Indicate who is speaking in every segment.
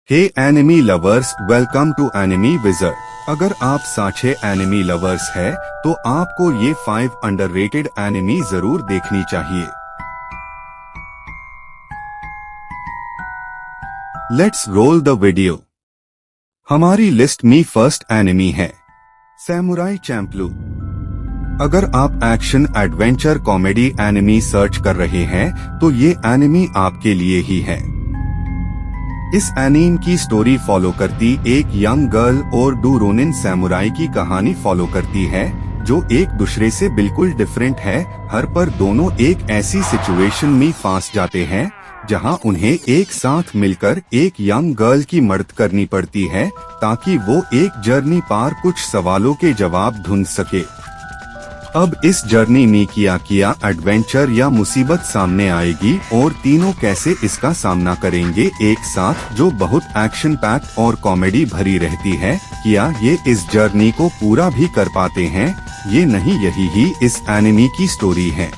Speaker 1: Hey anime lovers, welcome to anime wizard. अगर आप साचे एनिमी लवर्स है तो आपको ये 5 अंडररेटेड एनिमी जरूर देखनी चाहिए। Let's roll the video. हमारी लिस्ट में फर्स्ट एनिमी है सैमुराई चैंपलू। अगर आप action adventure comedy enemy search कर रहे हैं तो ये एनिमी आपके लिए ही है। इस एनीम की स्टोरी फॉलो करती एक यंग गर्ल और 2 रोनिन सैमुराई की कहानी फॉलो करती है जो एक दूसरे से बिल्कुल डिफरेंट है। हर पर दोनों एक ऐसी सिचुएशन में फंस जाते हैं जहां उन्हें एक साथ मिलकर एक यंग गर्ल की मदद करनी पड़ती है ताकि वो एक जर्नी पार कुछ सवालों के जवाब ढूंढ सके। अब इस जर्नी में किया एडवेंचर या मुसीबत सामने आएगी और तीनों कैसे इसका सामना करेंगे एक साथ, जो बहुत एक्शन पैक्ड और कॉमेडी भरी रहती है। क्या ये इस जर्नी को पूरा भी कर पाते हैं? ये नहीं, यही ही इस एनिमी की स्टोरी है।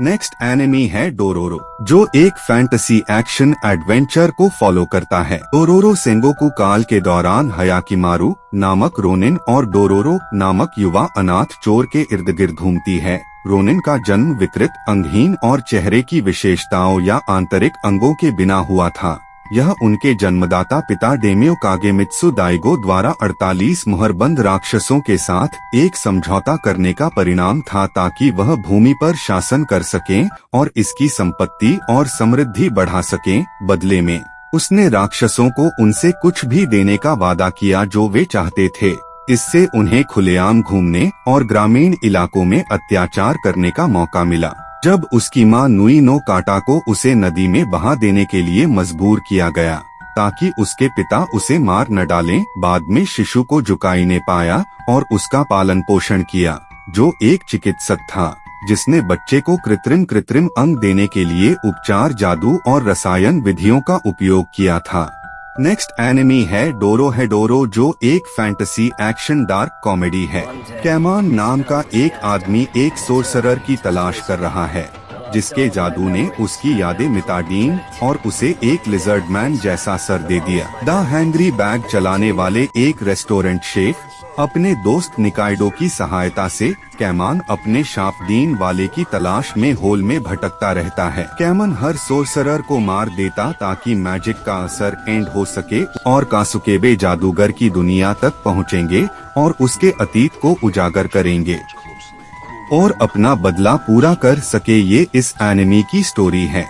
Speaker 1: नेक्स्ट एनिमी है डोरोरो, जो एक फैंटेसी एक्शन एडवेंचर को फॉलो करता है। डोरोरो सेंगोकू काल के दौरान हयाकिमारू नामक रोनिन और डोरोरो नामक युवा अनाथ चोर के इर्द गिर्द घूमती है। रोनिन का जन्म विकृत, अंगहीन और चेहरे की विशेषताओं या आंतरिक अंगों के बिना हुआ था। यह उनके जन्मदाता पिता डेमियो कागेमित्सु दाइगो द्वारा 48 मुहरबंद राक्षसों के साथ एक समझौता करने का परिणाम था ताकि वह भूमि पर शासन कर सकें और इसकी संपत्ति और समृद्धि बढ़ा सकें। बदले में उसने राक्षसों को उनसे कुछ भी देने का वादा किया जो वे चाहते थे। इससे उन्हें खुलेआम घूमने और ग्रामीण इलाकों में अत्याचार करने का मौका मिला। जब उसकी मां नुई नो काटा को उसे नदी में बहा देने के लिए मजबूर किया गया ताकि उसके पिता उसे मार न डालें। बाद में शिशु को जुकाई ने पाया और उसका पालन पोषण किया, जो एक चिकित्सक था जिसने बच्चे को कृत्रिम अंग देने के लिए उपचार, जादू और रसायन विधियों का उपयोग किया था। नेक्स्ट एनिमी है डोरो, जो एक फैंटेसी एक्शन डार्क कॉमेडी है। कैमान नाम का एक आदमी एक सोर्सरर की तलाश कर रहा है जिसके जादू ने उसकी यादें मिटा दी और उसे एक लिजर्ड मैन जैसा सर दे दिया। द हैंग्री बैग चलाने वाले एक रेस्टोरेंट शेफ अपने दोस्त निकाइडो की सहायता से कैमान अपने शापदीन वाले की तलाश में होल में भटकता रहता है। कैमन हर सोर्सरर को मार देता ताकि मैजिक का असर एंड हो सके और कासुकेबे जादूगर की दुनिया तक पहुंचेंगे और उसके अतीत को उजागर करेंगे और अपना बदला पूरा कर सके। ये इस एनिमी की स्टोरी है।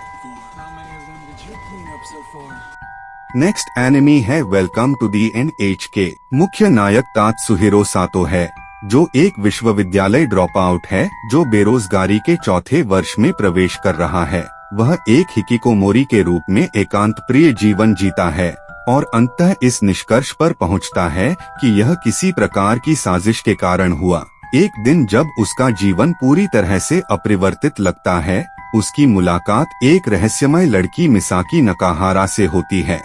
Speaker 1: नेक्स्ट एनिमी है वेलकम टू दी NHK। मुख्य नायक तात्सुहिरो सातो है जो एक विश्वविद्यालय ड्रॉप आउट है जो बेरोजगारी के चौथे वर्ष में प्रवेश कर रहा है। वह एक हिकिकोमोरी के रूप में एकांत प्रिय जीवन जीता है और अंततः इस निष्कर्ष पर पहुंचता है कि यह किसी प्रकार की साजिश के कारण हुआ। एक दिन जब उसका जीवन पूरी तरह से अपरिवर्तित लगता है, उसकी मुलाकात एक रहस्यमय लड़की मिसाकी नकाहारा से होती है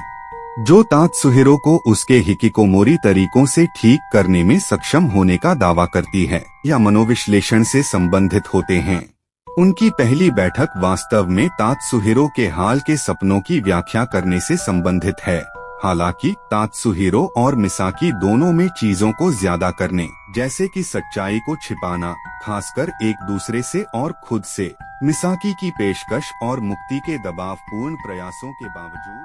Speaker 1: जो तात्सुहिरो को उसके हिकिकोमोरी तरीकों से ठीक करने में सक्षम होने का दावा करती है या मनोविश्लेषण से संबंधित होते हैं। उनकी पहली बैठक वास्तव में तात्सुहिरो के हाल के सपनों की व्याख्या करने से संबंधित है। हालांकि तात्सुहिरो और मिसाकी दोनों में चीजों को ज्यादा करने, जैसे कि सच्चाई को छिपाना, खासकर एक दूसरे से और खुद से, मिसाकी की पेशकश और मुक्ति के दबावपूर्ण प्रयासों के बावजूद।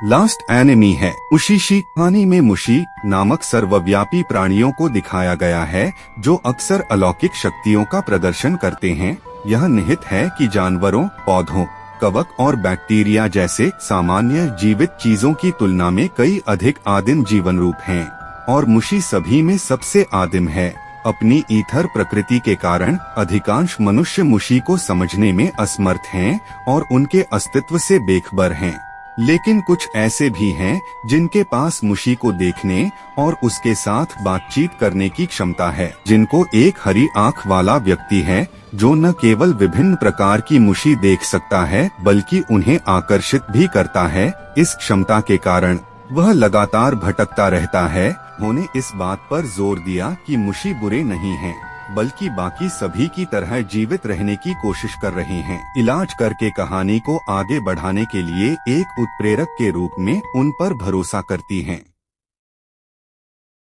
Speaker 1: लास्ट एनिमी है मुशीशी। कहानी में मुशी नामक सर्वव्यापी प्राणियों को दिखाया गया है जो अक्सर अलौकिक शक्तियों का प्रदर्शन करते हैं। यह निहित है कि जानवरों, पौधों, कवक और बैक्टीरिया जैसे सामान्य जीवित चीजों की तुलना में कई अधिक आदिम जीवन रूप हैं और मुशी सभी में सबसे आदिम है। अपनी ईथर प्रकृति के कारण अधिकांश मनुष्य मुशी को समझने में असमर्थ हैं और उनके अस्तित्व से बेखबर हैं। लेकिन कुछ ऐसे भी हैं जिनके पास मुशी को देखने और उसके साथ बातचीत करने की क्षमता है, जिनको एक हरी आंख वाला व्यक्ति है जो न केवल विभिन्न प्रकार की मुशी देख सकता है बल्कि उन्हें आकर्षित भी करता है। इस क्षमता के कारण वह लगातार भटकता रहता है। उन्होंने इस बात पर जोर दिया कि मुशी बुरे नहीं हैं, बल्कि बाकी सभी की तरह जीवित रहने की कोशिश कर रहे हैं। इलाज करके कहानी को आगे बढ़ाने के लिए एक उत्प्रेरक के रूप में उन पर भरोसा करती हैं।